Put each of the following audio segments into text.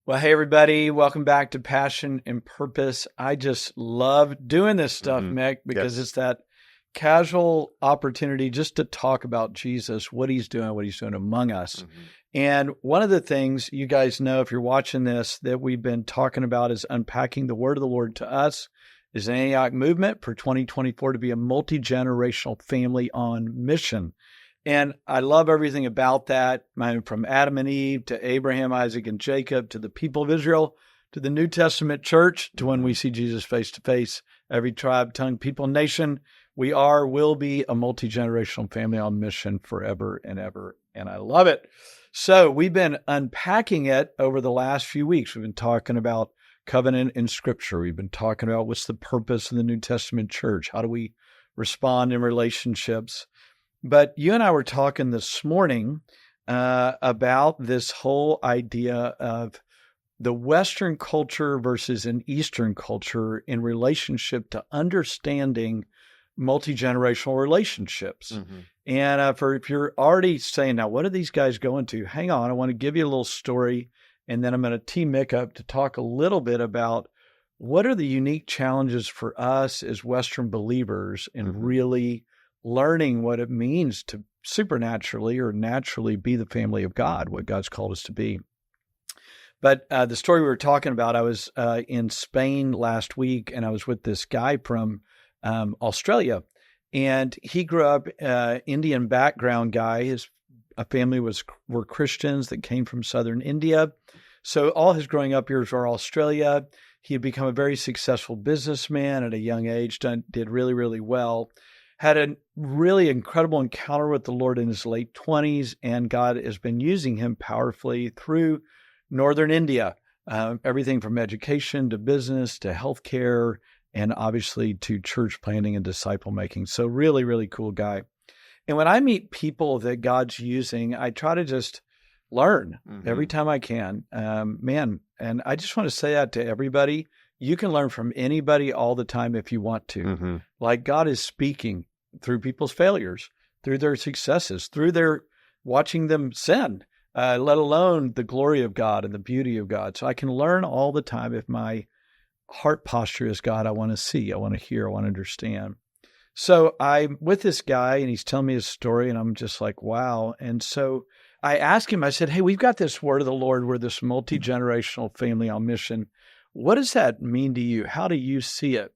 Well, hey, everybody. Welcome back to Passion and Purpose. I just love doing this stuff, Mick, because it's that casual opportunity just to talk about Jesus, what he's doing among us. And one of the things you guys know, if you're watching this, that we've been talking about is unpacking the word of the Lord to us is an Antioch movement for 2024 to be a multi-generational family on mission. And I love everything about that, from Adam and Eve to Abraham, Isaac, and Jacob, to the people of Israel, to the New Testament church, to when we see Jesus face to face, every tribe, tongue, people, nation. We will be a multi-generational family on mission forever and ever. And I love it. So we've been unpacking it over the last few weeks. We've been talking about covenant in Scripture. We've been talking about what's the purpose of the New Testament church. How do we respond in relationships? But you and I were talking this morning about this whole idea of the Western culture versus an Eastern culture in relationship to understanding multi-generational relationships. And if you're already saying, now, what are these guys going to? Hang on, I want to give you a little story, and then I'm going to tee Mick up to talk a little bit about what are the unique challenges for us as Western believers in really learning what it means to supernaturally or naturally be the family of God, what God's called us to be. But the story we were talking about, I was in Spain last week, and I was with this guy from Australia, and he grew up Indian background guy. His family were Christians that came from southern India. So all his growing up years were Australia. He had become a very successful businessman at a young age, did really, really well. Had a really incredible encounter with the Lord in his late 20s, and God has been using him powerfully through northern India, everything from education to business to healthcare, and obviously to church planting and disciple making. So really, really cool guy. And when I meet people that God's using, I try to just learn every time I can. And I just want to say that to everybody. You can learn from anybody all the time if you want to. Like God is speaking through people's failures, through their successes, through their watching them sin, let alone the glory of God and the beauty of God. So I can learn all the time if my heart posture is, God, I want to see, I want to hear, I want to understand. So I'm with this guy and he's telling me his story and I'm just like, wow. And so I asked him, I said, hey, we've got this word of the Lord. We're this multi-generational family on mission. What does that mean to you? How do you see it?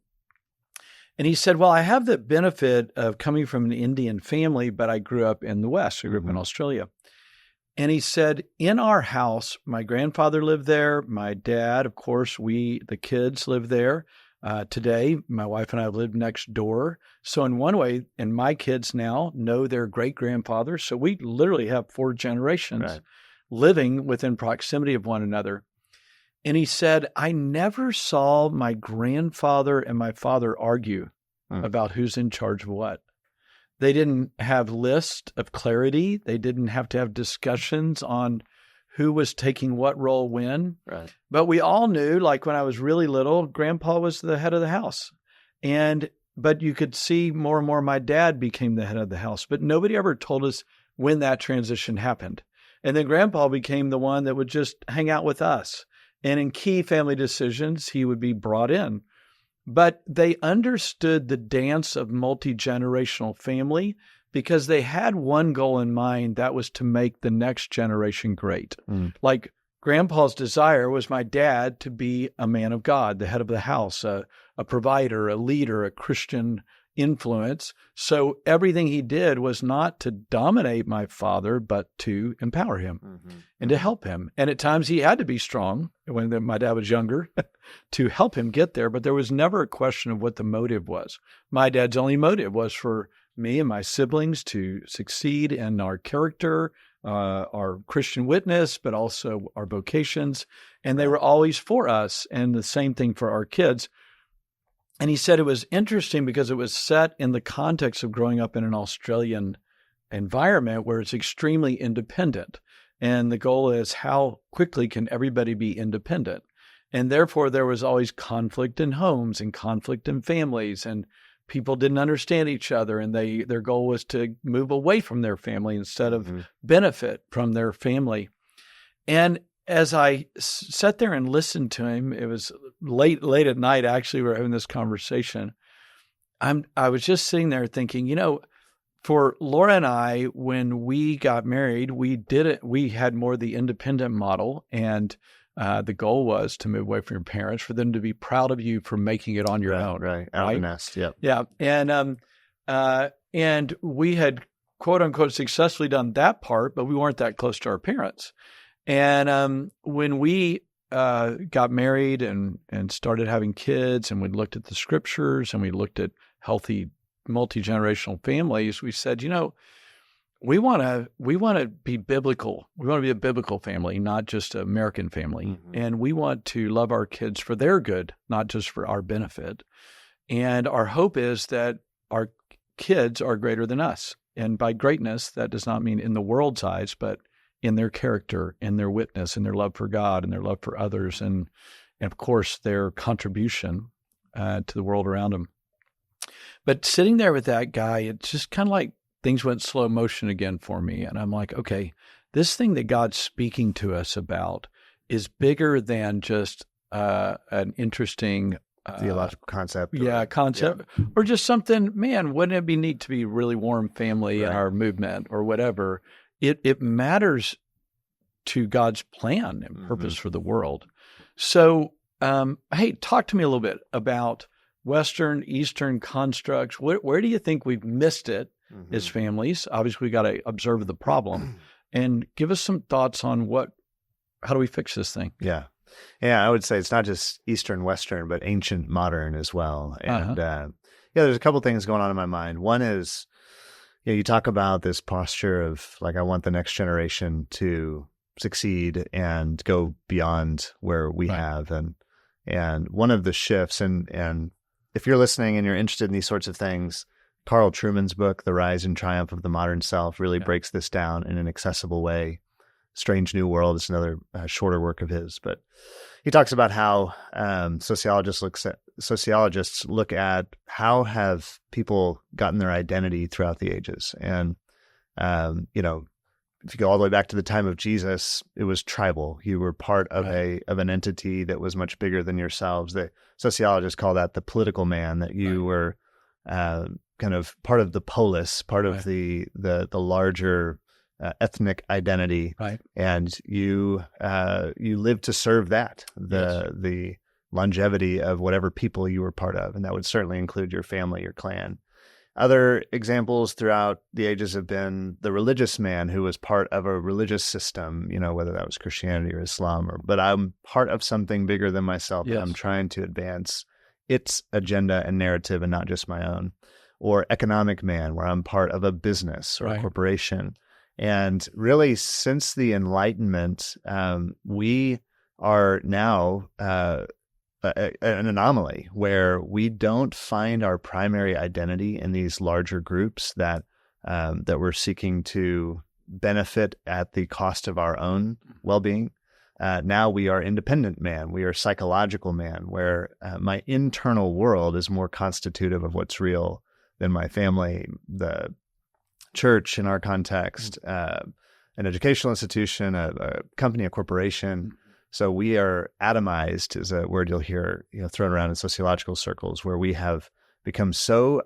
And he said, well, I have the benefit of coming from an Indian family, but I grew up in the West. I grew up in Australia. And he said, in our house, my grandfather lived there. My dad, of course, the kids live there. Today, my wife and I live next door. So in one way, and my kids now know their great-grandfather. So we literally have 4 generations living within proximity of one another. And he said, I never saw my grandfather and my father argue about who's in charge of what. They didn't have lists of clarity. They didn't have to have discussions on who was taking what role when. Right. But we all knew, like when I was really little, Grandpa was the head of the house. But you could see more and more my dad became the head of the house. But nobody ever told us when that transition happened. And then Grandpa became the one that would just hang out with us. And in key family decisions, he would be brought in. But they understood the dance of multi-generational family because they had one goal in mind, that was to make the next generation great. Like Grandpa's desire was my dad to be a man of God, the head of the house, a provider, a leader, a Christian influence. So everything he did was not to dominate my father, but to empower him and to help him. And at times he had to be strong when my dad was younger to help him get there. But there was never a question of what the motive was. My dad's only motive was for me and my siblings to succeed in our character, our Christian witness, but also our vocations. And they were always for us, and the same thing for our kids. And he said it was interesting because it was set in the context of growing up in an Australian environment where it's extremely independent. And the goal is, how quickly can everybody be independent? And therefore, there was always conflict in homes and conflict in families, and people didn't understand each other. And their goal was to move away from their family instead of benefit from their family. And as I sat there and listened to him, it was late at night. Actually, we were having this conversation. I was just sitting there thinking, for Laura and I, when we got married, we had more the independent model, and the goal was to move away from your parents, for them to be proud of you for making it on your own. Right. Out of the nest. Yep. Yeah. And we had quote unquote successfully done that part, but we weren't that close to our parents. And when we got married and started having kids, and we looked at the scriptures and we looked at healthy multi-generational families, we said, we want to be biblical. We want to be a biblical family, not just an American family. Mm-hmm. And we want to love our kids for their good, not just for our benefit. And our hope is that our kids are greater than us. And by greatness, that does not mean in the world's eyes, but in their character, in their witness, in their love for God, and their love for others, and of course, their contribution to the world around them. But sitting there with that guy, it's just kind of like things went slow motion again for me. And I'm like, okay, this thing that God's speaking to us about is bigger than just an interesting theological concept. Or just something, man, wouldn't it be neat to be a really warm family in our movement or whatever? It matters to God's plan and purpose for the world. So, hey, talk to me a little bit about Western, Eastern constructs. Where do you think we've missed it as families? Obviously, we got to observe the problem and give us some thoughts on how do we fix this thing? Yeah, I would say it's not just Eastern, Western, but ancient, modern as well. And there's a couple things going on in my mind. One is, you talk about this posture of like, I want the next generation to succeed and go beyond where we have. And one of the shifts, and if you're listening and you're interested in these sorts of things, Carl Trueman's book, The Rise and Triumph of the Modern Self, really breaks this down in an accessible way. Strange New World is another shorter work of his, but he talks about how sociologists look at how have people gotten their identity throughout the ages. And, if you go all the way back to the time of Jesus, it was tribal. You were part of an entity that was much bigger than yourselves. The sociologists call that the political man, that you were kind of part of the polis, part of the larger ethnic identity, and you lived to serve that, the longevity of whatever people you were part of, and that would certainly include your family, your clan. Other examples throughout the ages have been the religious man who was part of a religious system, whether that was Christianity or Islam, but I'm part of something bigger than myself. I'm trying to advance its agenda and narrative and not just my own. Or economic man, where I'm part of a business or a corporation. And really, since the Enlightenment, we are now an anomaly where we don't find our primary identity in these larger groups that we're seeking to benefit at the cost of our own well-being. Now we are independent man. We are psychological man, where my internal world is more constitutive of what's real than my family, the church in our context, an educational institution, a company, a corporation. So we are atomized, is a word you'll hear thrown around in sociological circles, where we have become so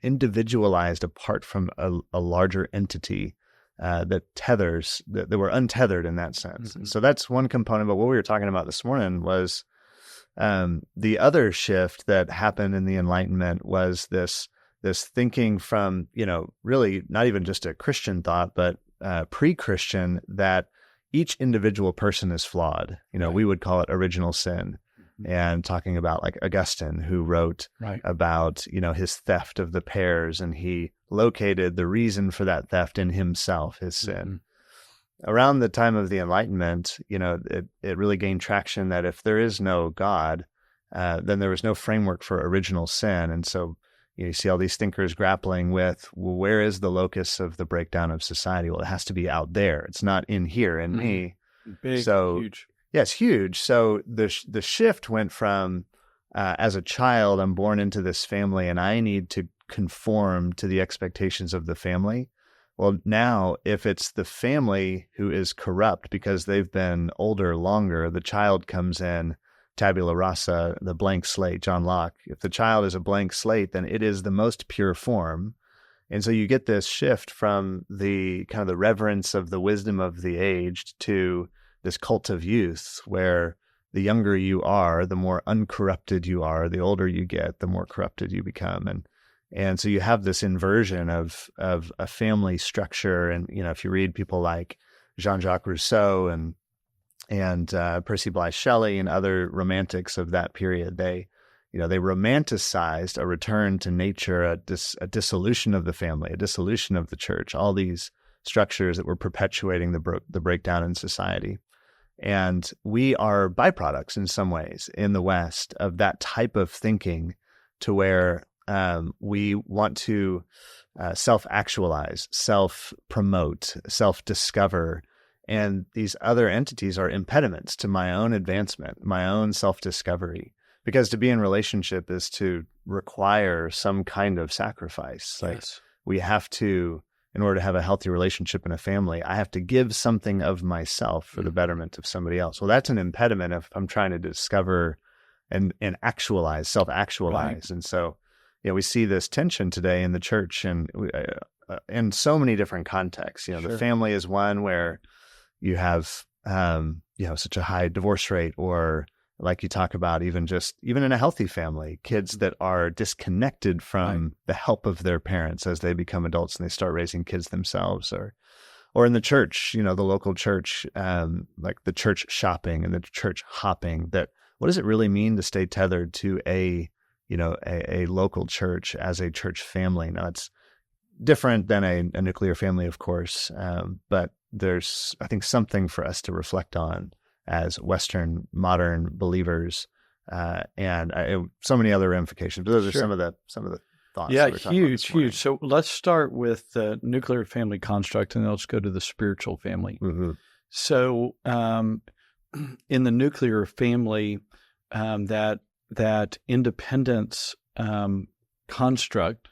individualized apart from a larger entity that tethers, that we're untethered in that sense. So that's one component. But what we were talking about this morning was the other shift that happened in the Enlightenment was this thinking from, really not even just a Christian thought, but pre-Christian, that each individual person is flawed. We would call it original sin. And talking about like Augustine, who wrote about, his theft of the pears, and he located the reason for that theft in himself, his sin. Around the time of the Enlightenment, it really gained traction that if there is no God, then there was no framework for original sin. And so you see all these thinkers grappling with, well, where is the locus of the breakdown of society? Well, it has to be out there. It's not in here in me. Big, huge. Yeah, it's huge. So the shift went from, as a child, I'm born into this family and I need to conform to the expectations of the family. Well, now if it's the family who is corrupt because they've been older longer, the child comes in tabula rasa, the blank slate, John Locke. If the child is a blank slate, then it is the most pure form. And so you get this shift from the kind of the reverence of the wisdom of the aged to this cult of youth, where the younger you are, the more uncorrupted you are. The older you get, the more corrupted you become. And so you have this inversion of a family structure. And, if you read people like Jean-Jacques Rousseau and Percy Bysshe Shelley and other romantics of that period, they romanticized a return to nature, a dissolution of the family, a dissolution of the church, all these structures that were perpetuating the breakdown in society. And we are byproducts in some ways in the West of that type of thinking, to where we want to self-actualize, self-promote, self-discover. And these other entities are impediments to my own advancement, my own self-discovery. Because to be in relationship is to require some kind of sacrifice. Yes. Like we have to, in order to have a healthy relationship in a family, I have to give something of myself for the betterment of somebody else. Well, that's an impediment if I'm trying to discover and actualize, self-actualize. Right. And so, we see this tension today in the church and in so many different contexts. Sure. The family is one where you have, such a high divorce rate, or like you talk about, even in a healthy family, kids that are disconnected from the help of their parents as they become adults and they start raising kids themselves, or in the church, the local church, like the church shopping and the church hopping. That what does it really mean to stay tethered to a local church as a church family? Now, it's different than a nuclear family, of course, but there's, I think, something for us to reflect on as Western modern believers, and so many other ramifications. But those are some of the thoughts. Yeah, huge. So let's start with the nuclear family construct, and then let's go to the spiritual family. Mm-hmm. So, in the nuclear family, that independence construct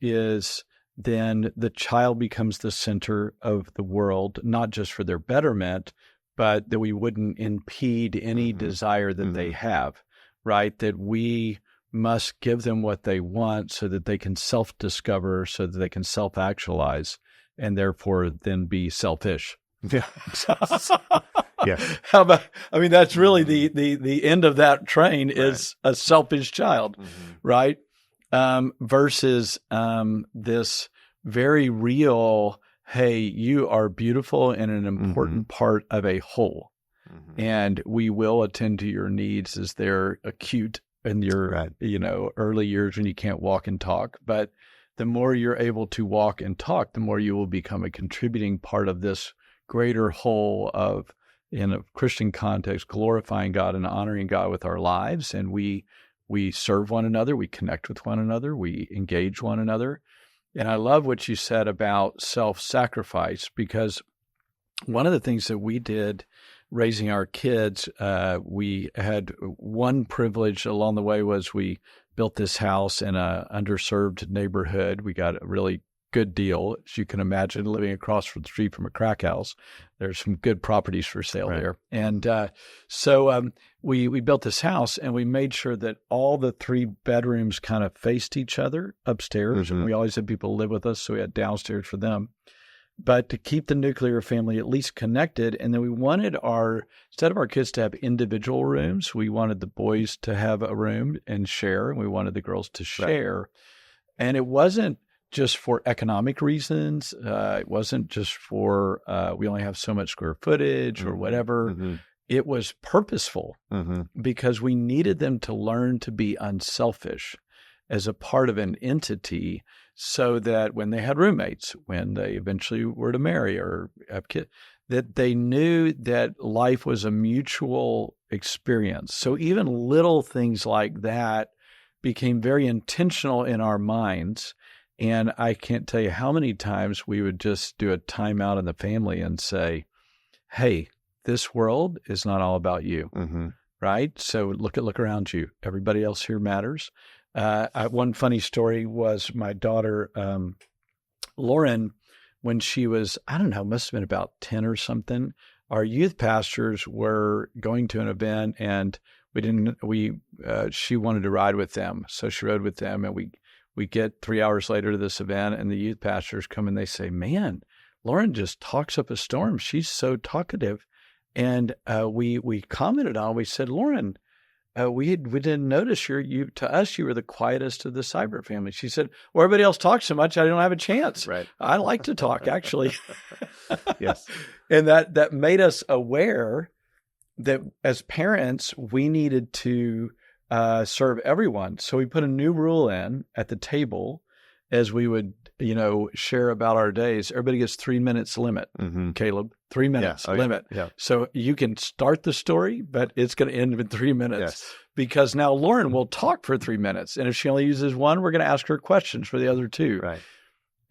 is then the child becomes the center of the world, not just for their betterment, but that we wouldn't impede any desire that they have, right? That we must give them what they want so that they can self-discover, so that they can self-actualize, and therefore then be selfish. Yeah. Yeah. How about, that's really the end of that train is a selfish child, right? Versus this very real, hey, you are beautiful and an important part of a whole. And we will attend to your needs as they're acute in your, early years when you can't walk and talk. But the more you're able to walk and talk, the more you will become a contributing part of this greater whole of, in a Christian context, glorifying God and honoring God with our lives. And we serve one another, we connect with one another, we engage one another. And I love what you said about self-sacrifice, because one of the things that we did raising our kids, we had one privilege along the way was we built this house in a underserved neighborhood. We got a really good deal. As you can imagine, living across the street from a crack house, there's some good properties for sale there. And so we built this house, and we made sure that all the 3 bedrooms kind of faced each other upstairs. And we always had people live with us, so we had downstairs for them. But to keep the nuclear family at least connected, and then we wanted instead of our kids to have individual rooms, we wanted the boys to have a room and share, and we wanted the girls to share. And it wasn't just for economic reasons. It wasn't just for we only have so much square footage or whatever. It was purposeful because we needed them to learn to be unselfish as a part of an entity, so that when they had roommates, when they eventually were to marry or have kids, that they knew that life was a mutual experience. So even little things like that became very intentional in our minds. And I can't tell you how many times we would just do a timeout in the family and say, hey, this world is not all about you, right? So look around you. Everybody else here matters. One funny story was my daughter Lauren, when she was, I don't know, must have been about 10 or something, our youth pastors were going to an event, and she wanted to ride with them. So she rode with them, and we get 3 hours later to this event, and the youth pastors come and they say, man, Lauren just talks up a storm. She's so talkative. And we commented on, we said, Lauren, we didn't notice to us, you were the quietest of the Cyber family. She said, well, everybody else talks so much, I don't have a chance. Right. I like to talk, actually. Yes. And that made us aware that as parents, we needed to serve everyone. So we put a new rule in at the table as we would, share about our days. Everybody gets 3 minutes limit, Caleb, 3 minutes limit. Yeah. So you can start the story, but it's going to end in 3 minutes because now Lauren will talk for 3 minutes. And if she only uses one, we're going to ask her questions for the other two. Right.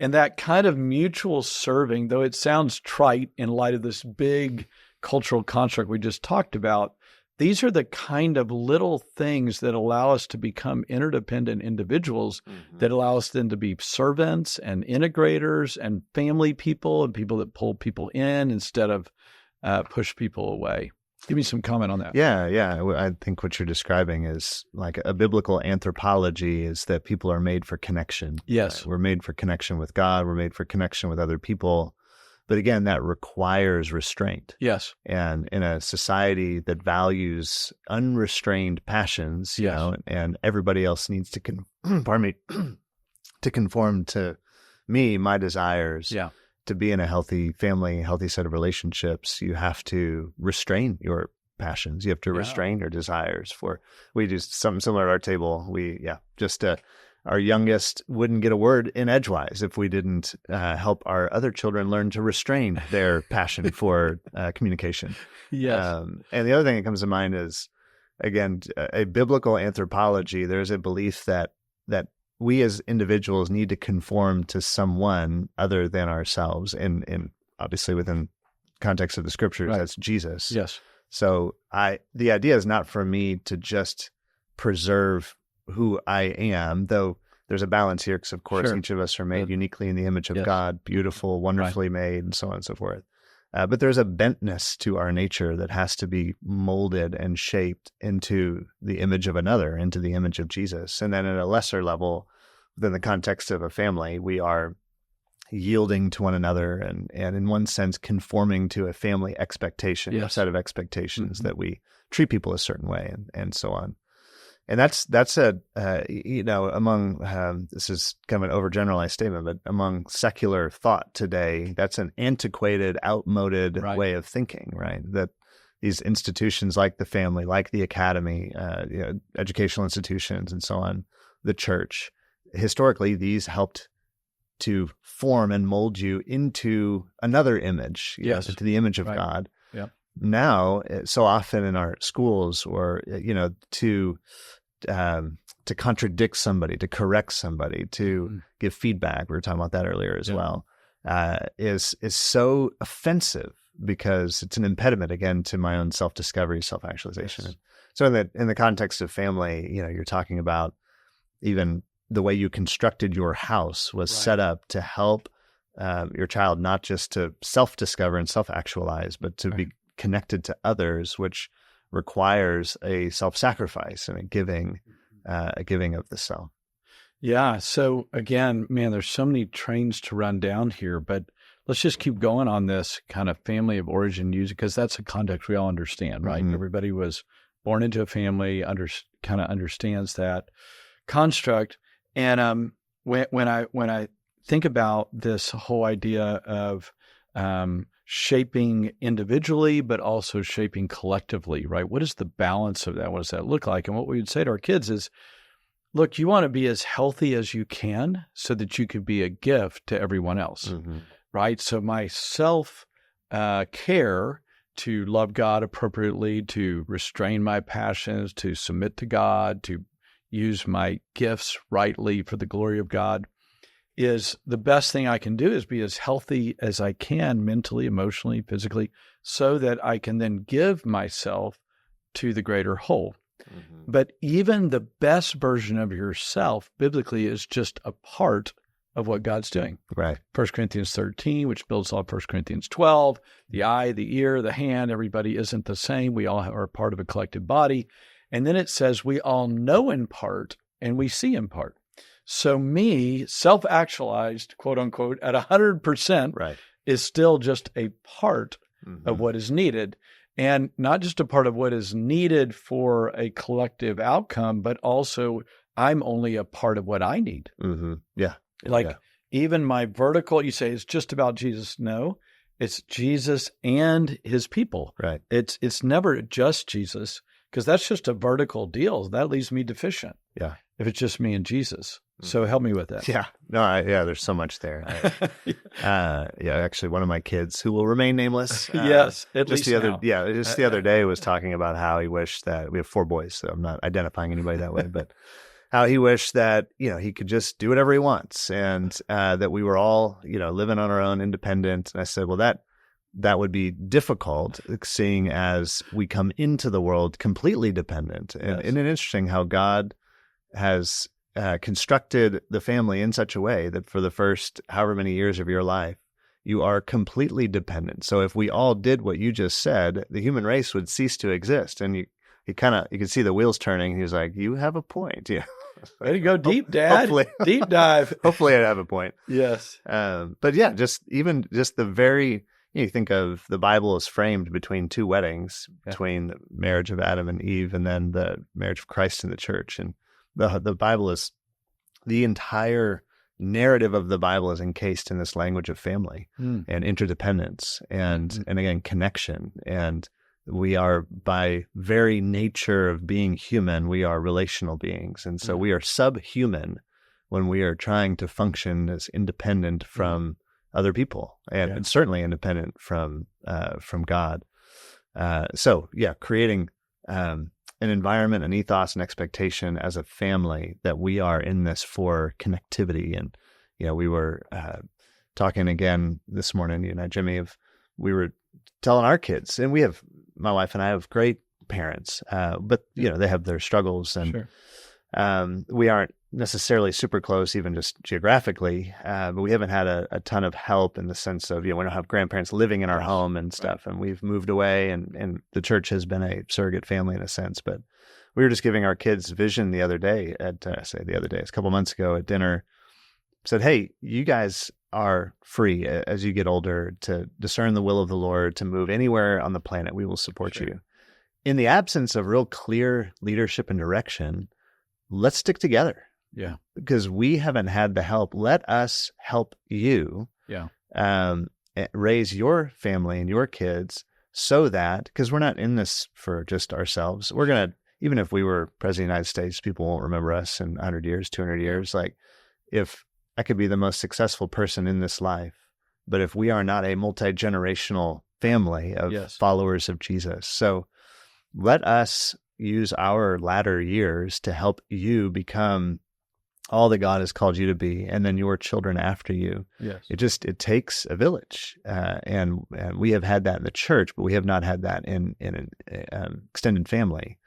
And that kind of mutual serving, though it sounds trite in light of this big cultural construct we just talked about, these are the kind of little things that allow us to become interdependent individuals that allow us then to be servants and integrators and family people and people that pull people in instead of push people away. Give me some comment on that. Yeah. I think what you're describing is like a biblical anthropology is that people are made for connection. Yes. Right? We're made for connection with God. We're made for connection with other people. But again, that requires restraint. Yes. And in a society that values unrestrained passions, and everybody else needs to to conform to me, my desires. Yeah. To be in a healthy family, healthy set of relationships, you have to restrain your passions. You have to restrain your desires. We do something similar at our table. Our youngest wouldn't get a word in edgewise if we didn't help our other children learn to restrain their passion for communication. Yes. And the other thing that comes to mind is, again, a biblical anthropology. There's a belief that we as individuals need to conform to someone other than ourselves, and obviously within context of the scriptures, that's Jesus. Yes. So the idea is not for me to just preserve who I am, though there's a balance here because, of course, each of us are made uniquely in the image of God, beautiful, wonderfully made, and so on and so forth. But there's a bentness to our nature that has to be molded and shaped into the image of another, into the image of Jesus. And then at a lesser level, within the context of a family, we are yielding to one another and in one sense conforming to a family expectation, a set of expectations that we treat people a certain way and so on. And that's among this is kind of an overgeneralized statement, but among secular thought today, that's an antiquated, outmoded way of thinking, right? That these institutions like the family, like the academy, educational institutions, and so on, the church, historically, these helped to form and mold you into another image, into the image of God. Yeah. Now, so often in our schools, or to contradict somebody, to correct somebody, to give feedback, we were talking about that earlier as well, is so offensive because it's an impediment again to my own self-discovery, self-actualization. Yes. So in the context of family, you're talking about even the way you constructed your house was set up to help your child not just to self-discover and self-actualize, but to be connected to others, which requires a self-sacrifice and a giving of the self. Yeah. So again, man, there's so many trains to run down here, but let's just keep going on this kind of family of origin music, because that's a context we all understand, right? Everybody was born into a family, kind of understands that construct. And when I think about this whole idea of shaping individually, but also shaping collectively, right? What is the balance of that? What does that look like? And what we would say to our kids is, look, you want to be as healthy as you can so that you could be a gift to everyone else, right? So my self-care to love God appropriately, to restrain my passions, to submit to God, to use my gifts rightly for the glory of God, is the best thing I can do is be as healthy as I can mentally, emotionally, physically, so that I can then give myself to the greater whole. But even the best version of yourself biblically is just a part of what God's doing. Right. 1 Corinthians 13, which builds off 1 Corinthians 12, the eye, the ear, the hand, everybody isn't the same. We all are part of a collective body. And then it says we all know in part and we see in part. So me, self-actualized, quote unquote, at 100% Right. is still just a part of what is needed. And not just a part of what is needed for a collective outcome, but also I'm only a part of what I need. Yeah. Like even my vertical, you say it's just about Jesus. No, it's Jesus and his people. Right. It's never just Jesus, because that's just a vertical deal. That leaves me deficient. Yeah. If it's just me and Jesus. So help me with that. Yeah. No, there's so much there. Actually, one of my kids, who will remain nameless. Yes, at just least the other day was talking about how he wished that we have 4 boys, so I'm not identifying anybody that way, but how he wished that, he could just do whatever he wants, and that we were all, living on our own, independent. And I said, well, that would be difficult, seeing as we come into the world completely dependent. And isn't it interesting how God has constructed the family in such a way that for the first however many years of your life, you are completely dependent. So if we all did what you just said, the human race would cease to exist. And you could see the wheels turning. He was like, you have a point. Yeah. Way to go deep, Dad. Hopefully. Deep dive. Hopefully I'd have a point. Yes. But yeah, just the very, you think of the Bible as framed between 2 weddings, between the marriage of Adam and Eve and then the marriage of Christ and the church. And the Bible is, the entire narrative of the Bible is encased in this language of family and interdependence and again, connection. And we are, by very nature of being human, we are relational beings. And so we are subhuman when we are trying to function as independent from other people and certainly independent from God. Creating an environment, an ethos, an expectation as a family that we are in this for connectivity. And, we were talking again this morning, you and I, Jimmy, we were telling our kids, and my wife and I have great parents, but, they have their struggles, and we aren't necessarily super close, even just geographically, but we haven't had a ton of help in the sense of, we don't have grandparents living in our home and stuff, and we've moved away, and the church has been a surrogate family in a sense. But we were just giving our kids vision the other day it's a couple months ago at dinner, said, hey, you guys are free as you get older to discern the will of the Lord, to move anywhere on the planet. We will support you. In the absence of real clear leadership and direction, let's stick together. Yeah. Because we haven't had the help. Let us help you raise your family and your kids, so that, because we're not in this for just ourselves. We're going to, even if we were president of the United States, people won't remember us in 100 years, 200 years. Like, if I could be the most successful person in this life, but if we are not a multi-generational family of followers of Jesus. So let us use our latter years to help you become all that God has called you to be, and then your children after you. Yes. It takes a village, and we have had that in the church, but we have not had that in an extended family.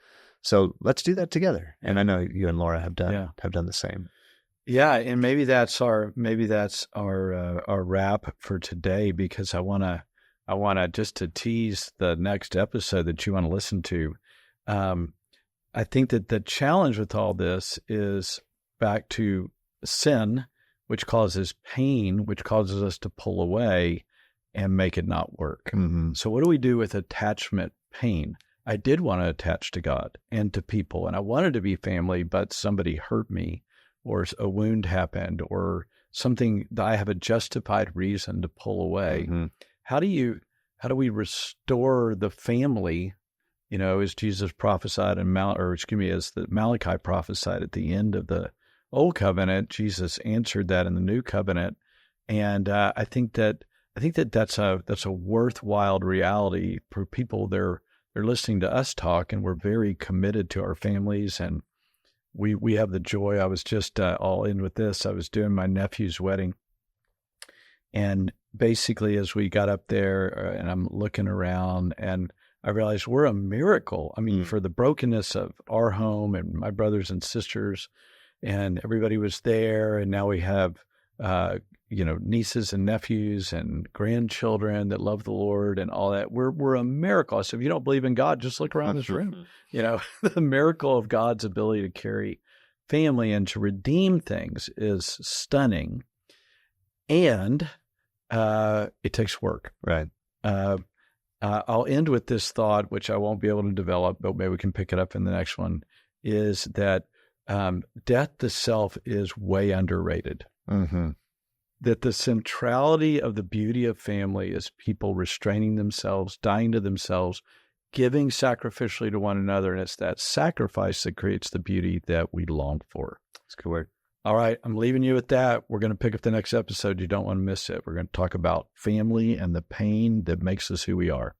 So let's do that together. And I know you and Laura have done the same. Yeah, and maybe that's our wrap for today, because I wanna just to tease the next episode that you want to listen to. I think that the challenge with all this is back to sin, which causes pain, which causes us to pull away and make it not work. So what do we do with attachment pain? I did want to attach to God and to people, and I wanted to be family, but somebody hurt me, or a wound happened, or something that I have a justified reason to pull away. How do we restore the family? As Jesus prophesied as the Malachi prophesied at the end of the Old Covenant, Jesus answered that in the New Covenant, and I think that's a worthwhile reality for people. They're listening to us talk, and we're very committed to our families, and we have the joy. I was just all in with this. I was doing my nephew's wedding, and basically as we got up there, and I'm looking around, and I realized we're a miracle. I mean, for the brokenness of our home and my brothers and sisters, and everybody was there. And now we have nieces and nephews and grandchildren that love the Lord and all that. We're a miracle. So if you don't believe in God, just look around this room. The miracle of God's ability to carry family and to redeem things is stunning. And it takes work. Right. I'll end with this thought, which I won't be able to develop, but maybe we can pick it up in the next one, is that death to self is way underrated. Mm-hmm. That the centrality of the beauty of family is people restraining themselves, dying to themselves, giving sacrificially to one another. And it's that sacrifice that creates the beauty that we long for. That's a good word. All right. I'm leaving you with that. We're going to pick up the next episode. You don't want to miss it. We're going to talk about family and the pain that makes us who we are.